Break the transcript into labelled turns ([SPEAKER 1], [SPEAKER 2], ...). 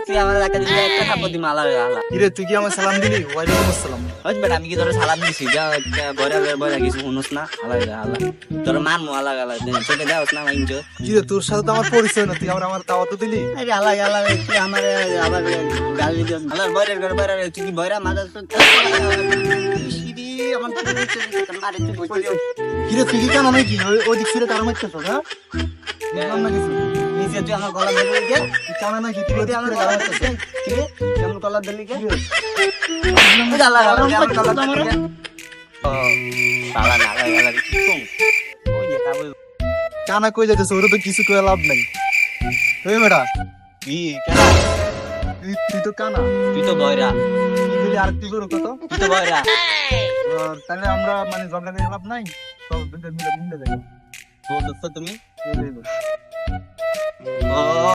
[SPEAKER 1] তুই আমার একটা দিলে একটা থাপ্পড় মালা গালা
[SPEAKER 2] কিরে তুই কি আমার সালাম দিলি? ওয়ালাইকুম আসসালাম।
[SPEAKER 1] ওই বেটা আমি কি তোর সালাম দিছি যা বড়া বড়া কিছু শুনোস না আলাদা আলাদা তোর মান মো আলাদা আলাদা চোখে দেওস না মাইঞ্জ
[SPEAKER 2] কিরে তোর সাথে তো আমার পরিচয় না, তুই আমার দাওয়াত দিলি?
[SPEAKER 1] আরে আলাদা আলাদা তুই আমার আবার গালি দিস আলাদা বড়ের ঘর বড়া তুই কি বড়া মাথা তো সিরি আমার তো মারে তুই বই
[SPEAKER 2] কিরে তুই কি কেন নাকি ওই দিক ফিরে তার মারতেছ? হ্যাঁ বুঝলাম না কিছু।
[SPEAKER 1] নিজে তুই আমার গলা ধরে কে
[SPEAKER 2] তুই কেন নাকি তুই ওই দিক ফিরে তার মারতেছ?
[SPEAKER 1] কি রে কেমন গলা ধরলি কে আলাদা আলাদা আমার গলা ধরে কে ও সালা না আলাদা কি কম ওই যে কাবুল
[SPEAKER 2] কানা কই যাইতেছ? ওরা তো কিছু করে লাভ নাই। এই বেটা
[SPEAKER 1] কি কেন
[SPEAKER 2] তুই তো কানা,
[SPEAKER 1] তুই তো বয়রা
[SPEAKER 2] তুই যদি আর তুই করো কত?
[SPEAKER 1] তুই তো বয়রা
[SPEAKER 2] তাহলে আমরা মানে ঝগড়া করে লাভ নাই, সব মিলে মিলে যাই।
[SPEAKER 1] বলছো তুমি
[SPEAKER 2] এই, এই, এই।
[SPEAKER 1] ও